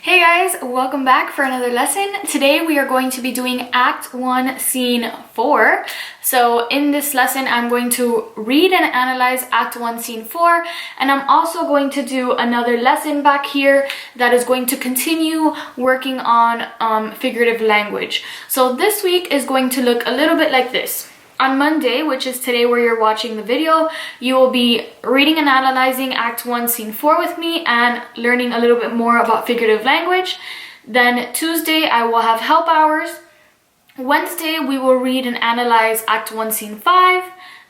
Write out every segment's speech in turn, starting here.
Hey guys, welcome back for another lesson. Today we are going to be doing Act 1, Scene 4. So in this lesson, I'm going to read and analyze Act 1, Scene 4, and I'm also going to do another lesson back here that is going to continue working on figurative language. So this week is going to look a little bit like this. On Monday, which is today where you're watching the video, you will be reading and analyzing Act 1, Scene 4 with me and learning a little bit more about figurative language. Then Tuesday, I will have help hours. Wednesday, we will read and analyze Act 1, Scene 5.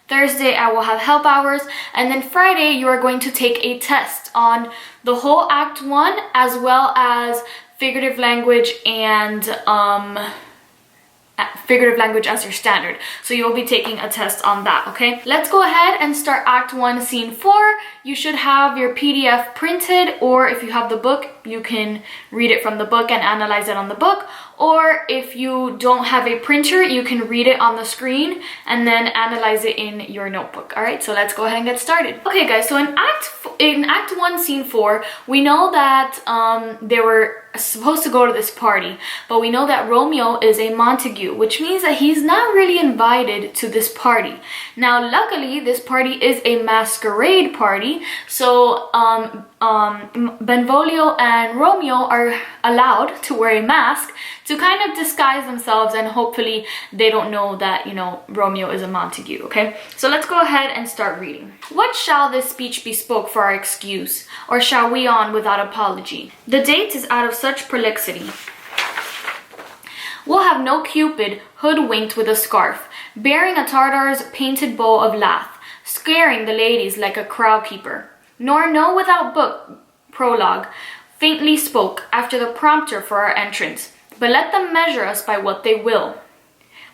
Thursday, I will have help hours. And then Friday, you are going to take a test on the whole Act 1 as well as figurative language and figurative language as your standard. So you will be taking a test on that, okay? Let's go ahead and start Act 1, Scene 4. You should have your PDF printed, or if you have the book, you can read it from the book and analyze it on the book. Or if you don't have a printer, you can read it on the screen and then analyze it in your notebook. All right, so let's go ahead and get started. Okay guys, so in Act 1, Scene 4, we know that they were supposed to go to this party, but we know that Romeo is a Montague, which means that he's not really invited to this party. Now, luckily, this party is a masquerade party, so Benvolio and Romeo are allowed to wear a mask to kind of disguise themselves, and hopefully they don't know that, you know, Romeo is a Montague, okay? So let's go ahead and start reading. What shall this speech bespoke for our excuse, or shall we on without apology? The date is out of such prolixity. We'll have no Cupid hoodwinked with a scarf, bearing a Tartar's painted bow of lath, scaring the ladies like a crow keeper. Nor no without book prologue faintly spoke after the prompter for our entrance, but let them measure us by what they will.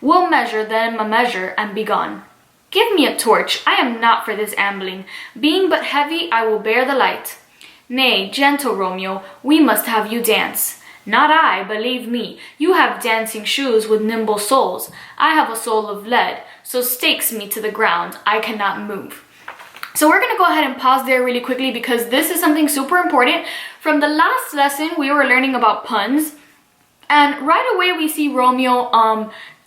We'll measure them a measure and be gone. Give me a torch, I am not for this ambling. Being but heavy, I will bear the light. Nay, gentle Romeo, we must have you dance. Not I, believe me, you have dancing shoes with nimble soles. I have a soul of lead, so stakes me to the ground, I cannot move. So we're gonna go ahead and pause there really quickly because this is something super important. From the last lesson, we were learning about puns, and right away we see Romeo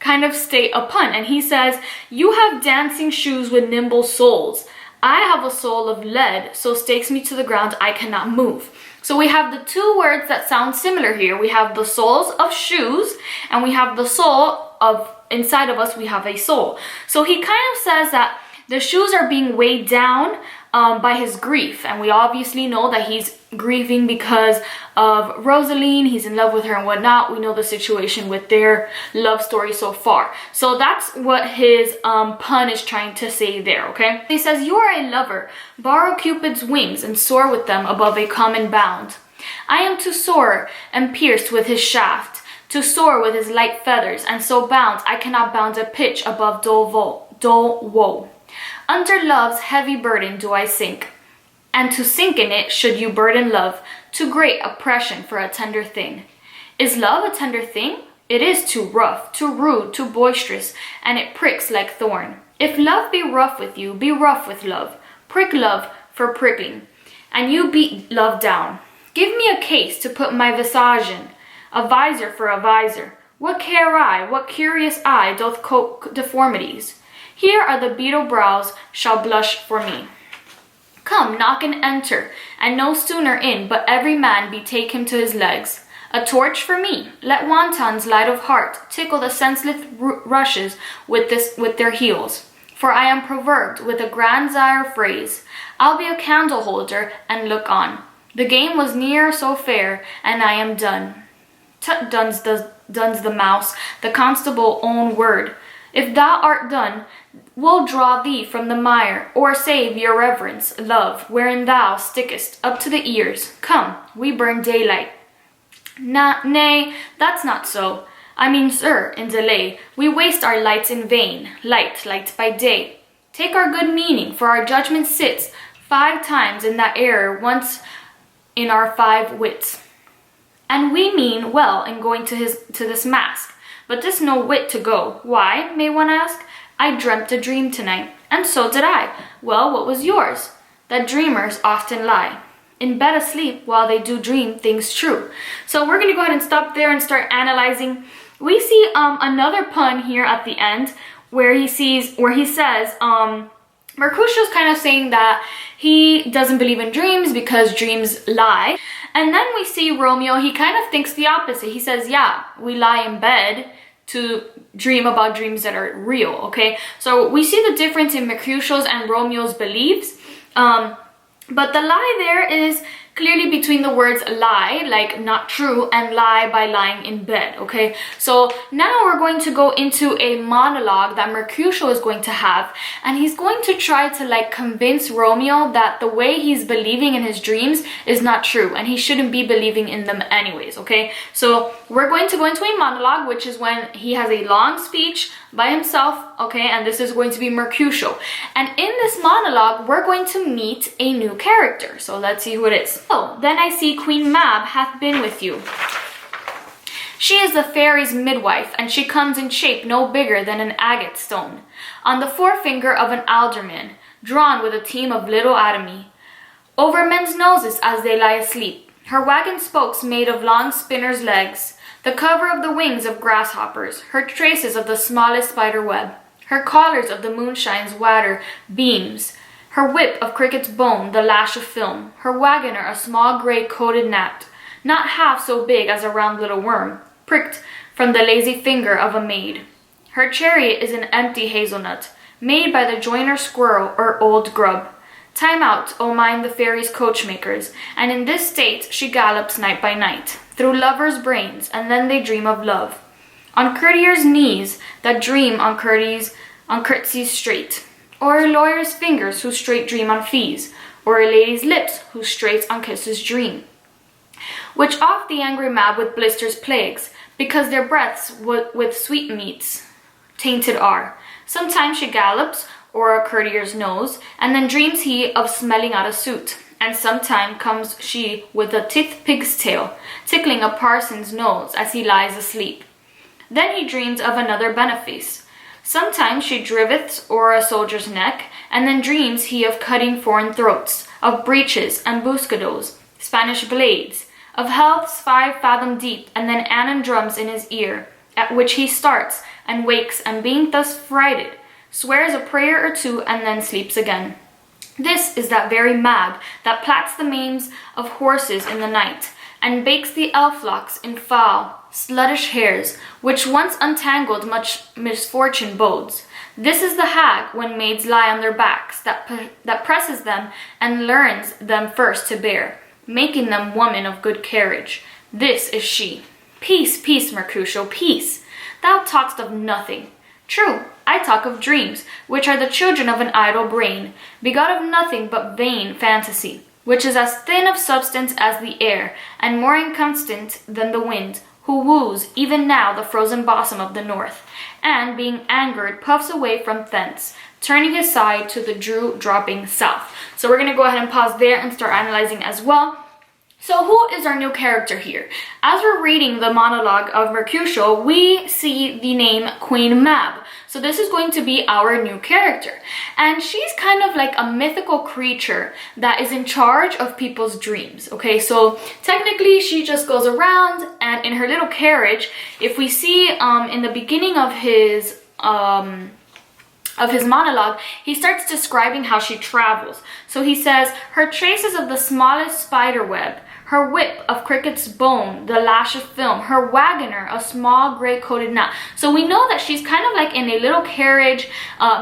kind of state a pun, and he says, you have dancing shoes with nimble soles. I have a soul of lead, so stakes me to the ground, I cannot move. So we have the two words that sound similar here. We have the soles of shoes, and we have the soul of, inside of us, we have a soul. So he kind of says that the shoes are being weighed down by his grief, and we obviously know that he's grieving because of Rosaline. He's in love with her and whatnot. We know the situation with their love story so far. So that's what his pun is trying to say there, okay? He says, you are a lover. Borrow Cupid's wings and soar with them above a common bound. I am to soar and pierced with his shaft, to soar with his light feathers, and so bound I cannot bound a pitch above dull woe. Under love's heavy burden do I sink, and to sink in it should you burden love, too great oppression for a tender thing. Is love a tender thing? It is too rough, too rude, too boisterous, and it pricks like thorn. If love be rough with you, be rough with love. Prick love for pricking, and you beat love down. Give me a case to put my visage in, a visor for a visor. What care I, what curious eye doth cope deformities? Here are the beetle brows shall blush for me. Come, knock and enter, and no sooner in, but every man betake him to his legs. A torch for me, let wantons light of heart tickle the senseless rushes with their heels. For I am proverbed with a grandsire phrase, I'll be a candle holder and look on. The game was near so fair, and I am done. Tut duns the mouse, the constable own word. If thou art done, we'll draw thee from the mire, or save your reverence, love, wherein thou stickest up to the ears. Come, we burn daylight. Nay, that's not so. I mean, sir, in delay, we waste our lights in vain. Light by day. Take our good meaning, for our judgment sits 5 times in that error, once in our 5 wits. And we mean well in going to this mask. But 'tis no wit to go. Why, may one ask? I dreamt a dream tonight, and so did I. Well, what was yours? That dreamers often lie. in bed asleep while they do dream things true. So we're going to go ahead and stop there and start analyzing. We see another pun here at the end where he says, Mercutio's kind of saying that he doesn't believe in dreams because dreams lie. And then we see Romeo, he kind of thinks the opposite. He says, yeah, we lie in bed to dream about dreams that are real, okay? So we see the difference in Mercutio's and Romeo's beliefs. But the lie there is clearly between the words lie, like not true, and lie by lying in bed, okay? So now we're going to go into a monologue that Mercutio is going to have, and he's going to try to like convince Romeo that the way he's believing in his dreams is not true, and he shouldn't be believing in them anyways, okay? So we're going to go into a monologue, which is when he has a long speech by himself, okay? And this is going to be Mercutio. And in this monologue, we're going to meet a new character. So let's see who it is. Oh, then I see Queen Mab hath been with you. She is the fairy's midwife, and she comes in shape no bigger than an agate stone, on the forefinger of an alderman, drawn with a team of little atomy, over men's noses as they lie asleep. Her wagon spokes made of long spinners' legs, the cover of the wings of grasshoppers, her traces of the smallest spider web, her collars of the moonshine's water beams, her whip of cricket's bone, the lash of film, her wagoner a small gray-coated gnat, not half so big as a round little worm, pricked from the lazy finger of a maid. Her chariot is an empty hazelnut, made by the joiner squirrel or old grub. Time out, O mind the fairies' coachmakers, and in this state she gallops night by night, through lovers' brains, and then they dream of love. On courtiers' knees that dream on curtsies straight, or a lawyer's fingers who straight dream on fees, or a lady's lips who straight on kisses dream. Which oft the angry Mab with blisters plagues, because their breaths with sweetmeats tainted are. Sometimes she gallops o'er a courtier's nose, and then dreams he of smelling out a suit. And sometime comes she with a tith pig's tail, tickling a parson's nose as he lies asleep. Then he dreams of another benefice. Sometimes she driveth o'er a soldier's neck, and then dreams he of cutting foreign throats, of breeches and buscados, Spanish blades, of healths 5 fathom deep, and then Annan drums in his ear, at which he starts and wakes, and being thus frighted, swears a prayer or two, and then sleeps again. This is that very Mab that plats the manes of horses in the night, and bakes the elf-locks in foul, sluttish hairs, which once untangled much misfortune bodes. This is the hag, when maids lie on their backs, that presses them and learns them first to bear, making them women of good carriage. This is she. Peace, peace, Mercutio, peace. Thou talk'st of nothing. True, I talk of dreams, which are the children of an idle brain, begot of nothing but vain fantasy, which is as thin of substance as the air, and more inconstant than the wind, who woos even now the frozen bosom of the north, and, being angered, puffs away from thence, turning his side to the dew-dropping south. So we're going to go ahead and pause there and start analyzing as well. So who is our new character here? As we're reading the monologue of Mercutio, we see the name Queen Mab. So this is going to be our new character. And she's kind of like a mythical creature that is in charge of people's dreams. Okay, so technically she just goes around, and in her little carriage, if we see in the beginning of his monologue, he starts describing how she travels. So he says, her traces of the smallest spider web, her whip of cricket's bone, the lash of film, her wagoner, a small gray-coated gnat. So we know that she's kind of like in a little carriage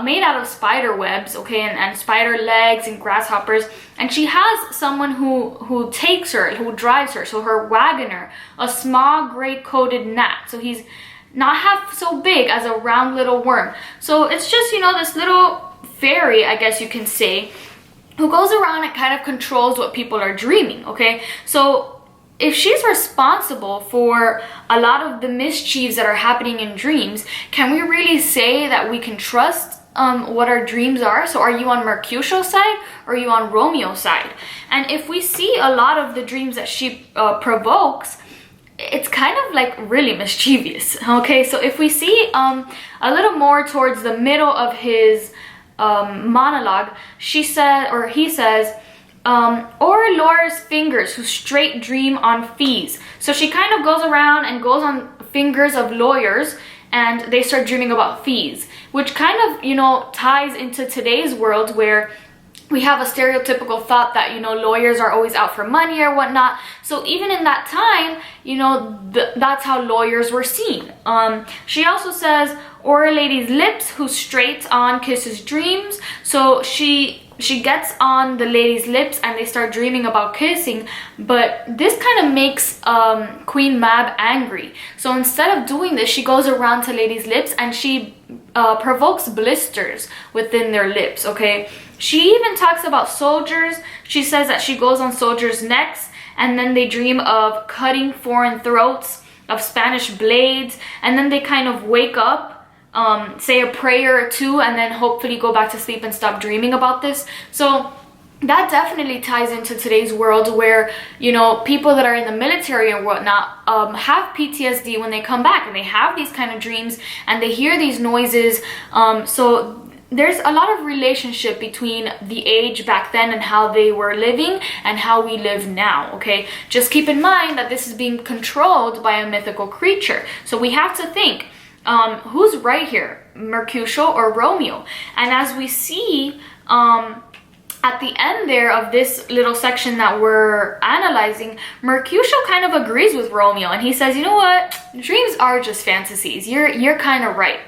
made out of spider webs, okay, and spider legs and grasshoppers. And she has someone who takes her, who drives her. So her wagoner, a small gray-coated gnat. So he's not half so big as a round little worm. So it's just, you know, this little fairy, I guess you can say, who goes around and kind of controls what people are dreaming, okay? So if she's responsible for a lot of the mischiefs that are happening in dreams, can we really say that we can trust what our dreams are? So are you on Mercutio's side, or are you on Romeo's side? And if we see a lot of the dreams that she provokes, it's kind of like really mischievous, okay? So if we see a little more towards the middle of his monologue, she said, or he says, or lawyer's fingers who straight dream on fees. So she kind of goes around and goes on fingers of lawyers, and they start dreaming about fees, which kind of, you know, ties into today's world where we have a stereotypical thought that, you know, lawyers are always out for money or whatnot. So even in that time, you know, that's how lawyers were seen. She also says, or a lady's lips who straight on kisses dreams. So she gets on the lady's lips and they start dreaming about kissing, but this kind of makes Queen Mab angry. So instead of doing this, she goes around to ladies' lips and she provokes blisters within their lips, okay? She even talks about soldiers. She says that she goes on soldiers' necks and then they dream of cutting foreign throats, of Spanish blades, and then they kind of wake up, say a prayer or two, and then hopefully go back to sleep and stop dreaming about this. So that definitely ties into today's world where, you know, people that are in the military and whatnot have PTSD when they come back, and they have these kind of dreams and they hear these noises. So there's a lot of relationship between the age back then and how they were living and how we live now, okay? Just keep in mind that this is being controlled by a mythical creature. So we have to think, who's right here, Mercutio or Romeo? And as we see at the end there of this little section that we're analyzing, Mercutio kind of agrees with Romeo, and he says, you know what, dreams are just fantasies. You're kind of right.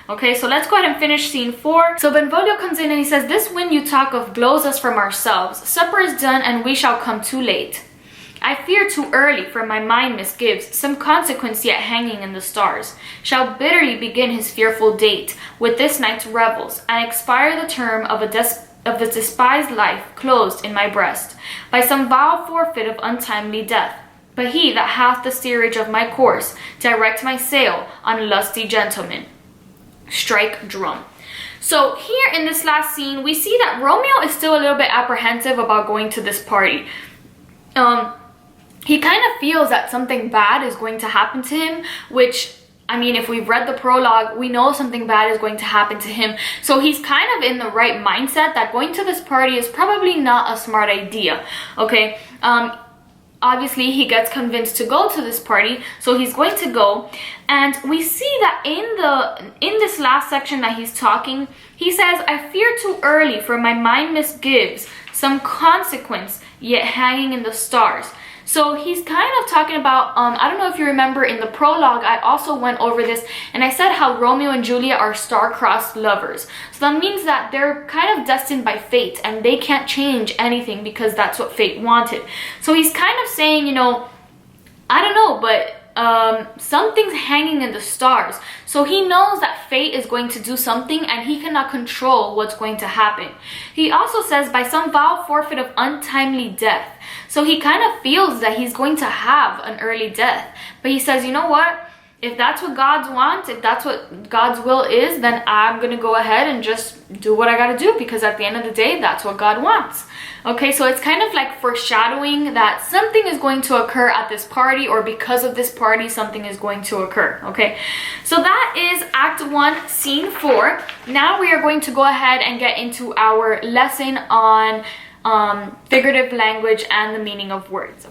Okay, so let's go ahead and finish scene 4. So Benvolio comes in and he says, this wind you talk of blows us from ourselves. Supper is done and we shall come too late. I fear too early, for my mind misgives, some consequence yet hanging in the stars, shall bitterly begin his fearful date with this night's revels, and expire the term of the despised life closed in my breast, by some vile forfeit of untimely death. But he that hath the steerage of my course, direct my sail on lusty gentlemen. Strike drum. So here in this last scene, we see that Romeo is still a little bit apprehensive about going to this party. He kind of feels that something bad is going to happen to him, which, I mean, if we've read the prologue, we know something bad is going to happen to him. So he's kind of in the right mindset that going to this party is probably not a smart idea, okay? Obviously, he gets convinced to go to this party, so he's going to go. And we see that in this last section that he's talking, he says, I fear too early, for my mind misgives, some consequence yet hanging in the stars. So he's kind of talking about, I don't know if you remember in the prologue, I also went over this and I said how Romeo and Juliet are star-crossed lovers. So that means that they're kind of destined by fate and they can't change anything because that's what fate wanted. So he's kind of saying, you know, I don't know, but something's hanging in the stars. So he knows that fate is going to do something and he cannot control what's going to happen. He also says by some vile forfeit of untimely death. So he kind of feels that he's going to have an early death. But he says, you know what? If that's what God's wants, if that's what God's will is, then I'm going to go ahead and just do what I got to do, because at the end of the day, that's what God wants. Okay, so it's kind of like foreshadowing that something is going to occur at this party, or because of this party, something is going to occur. Okay, so that is Act 1, Scene 4. Now we are going to go ahead and get into our lesson on figurative language and the meaning of words.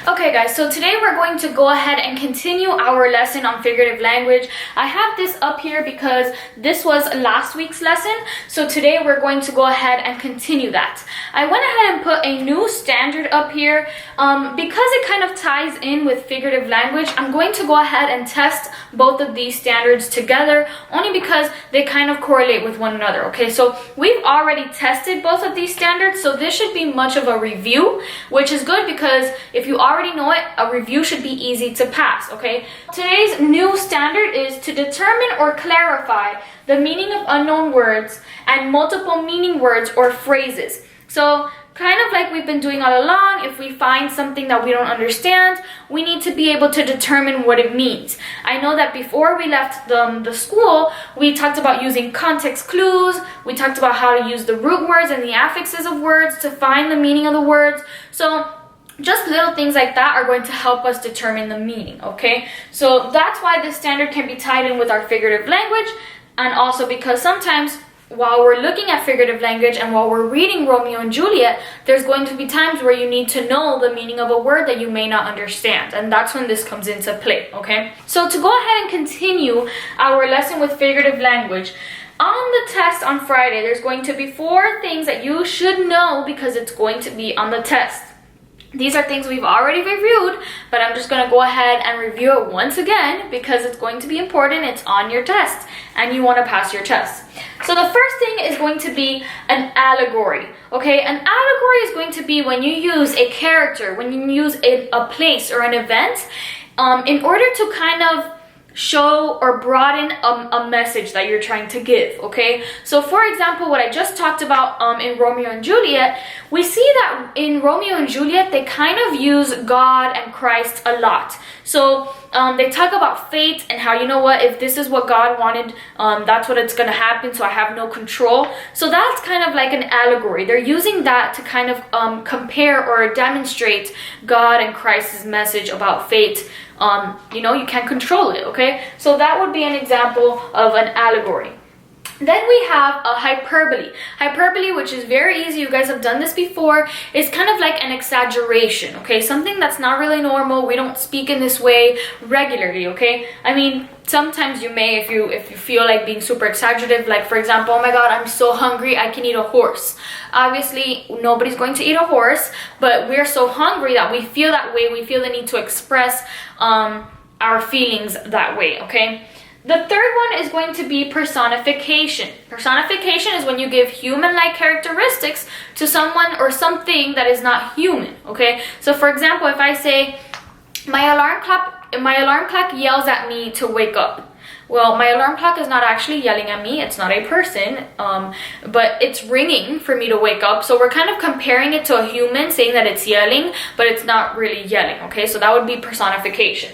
Okay guys, so today we're going to go ahead and continue our lesson on figurative language. I have this up here because this was last week's lesson, so today we're going to go ahead and continue that. I went ahead and put a new standard up here because it kind of ties in with figurative language. I'm going to go ahead and test both of these standards together, only because they kind of correlate with one another. Okay, so we've already tested both of these standards, so this should be much of a review, which is good because if you already know it, a review should be easy to pass. Okay, today's new standard is to determine or clarify the meaning of unknown words and multiple meaning words or phrases. So kind of like we've been doing all along, if we find something that we don't understand, we need to be able to determine what it means. I know that before we left the school, we talked about using context clues, we talked about how to use the root words and the affixes of words to find the meaning of the words. So just little things like that are going to help us determine the meaning, okay? So that's why this standard can be tied in with our figurative language, and also because sometimes while we're looking at figurative language and while we're reading Romeo and Juliet, there's going to be times where you need to know the meaning of a word that you may not understand, and that's when this comes into play, okay? So to go ahead and continue our lesson with figurative language, on the test on Friday, there's going to be 4 things that you should know because it's going to be on the test. These are things we've already reviewed, but I'm just going to go ahead and review it once again because it's going to be important. It's on your test and you want to pass your test. So the first thing is going to be an allegory. Okay, an allegory is going to be when you use a character, when you use a place or an event in order to kind of show or broaden a message that you're trying to give, okay? So for example, what I just talked about in Romeo and Juliet, we see that in Romeo and Juliet, they kind of use God and Christ a lot. So they talk about fate and how, you know what, if this is what God wanted, that's what it's gonna happen, so I have no control. So that's kind of like an allegory. They're using that to kind of compare or demonstrate God and Christ's message about fate. You know, you can't control it, okay? So that would be an example of an allegory. Then we have a hyperbole. Hyperbole, which is very easy, you guys have done this before, is kind of like an exaggeration, okay? Something that's not really normal. We don't speak in this way regularly, okay? I mean, sometimes you may if you feel like being super exaggerative, like for example, oh my god, I'm so hungry, I can eat a horse. Obviously, nobody's going to eat a horse, but we're so hungry that we feel that way. We feel the need to express our feelings that way, okay? The third one is going to be personification. Personification is when you give human-like characteristics to someone or something that is not human, okay? So for example, if I say, my alarm clock yells at me to wake up. Well, my alarm clock is not actually yelling at me. It's not a person, but it's ringing for me to wake up. So we're kind of comparing it to a human, saying that it's yelling, but it's not really yelling, okay? So that would be personification.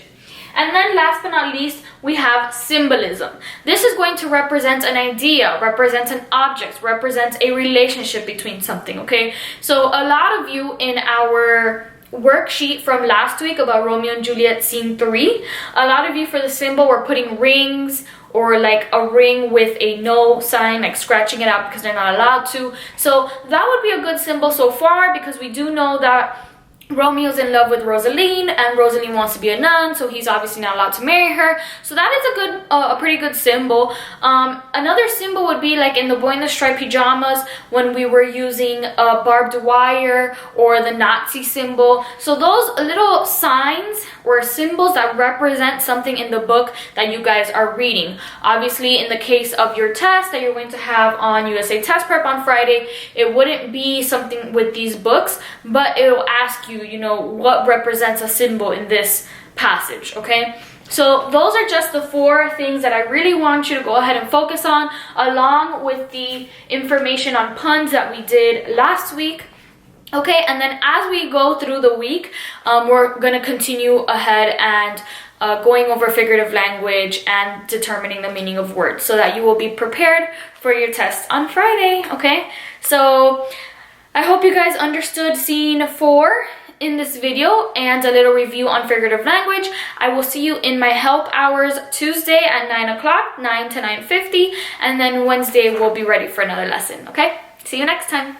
And then last but not least, we have symbolism. This is going to represent an idea, represent an object, represent a relationship between something, okay? So a lot of you in our worksheet from last week about Romeo and Juliet scene 3, a lot of you for the symbol were putting rings or like a ring with a no sign, like scratching it out because they're not allowed to. So that would be a good symbol so far because we do know that Romeo's in love with Rosaline and Rosaline wants to be a nun, so he's obviously not allowed to marry her. So that is a pretty good symbol. Another symbol would be like in the Boy in the Striped Pajamas when we were using barbed wire or the Nazi symbol. So those little signs or symbols that represent something in the book that you guys are reading. Obviously, in the case of your test that you're going to have on USA Test Prep on Friday, it wouldn't be something with these books, but it'll ask you, you know, what represents a symbol in this passage, okay? So those are just the 4 things that I really want you to go ahead and focus on, along with the information on puns that we did last week. Okay, and then as we go through the week, we're going to continue ahead and going over figurative language and determining the meaning of words so that you will be prepared for your test on Friday, okay? So I hope you guys understood scene 4 in this video and a little review on figurative language. I will see you in my help hours Tuesday at 9 o'clock, 9 to 9:50, and then Wednesday we'll be ready for another lesson, okay? See you next time.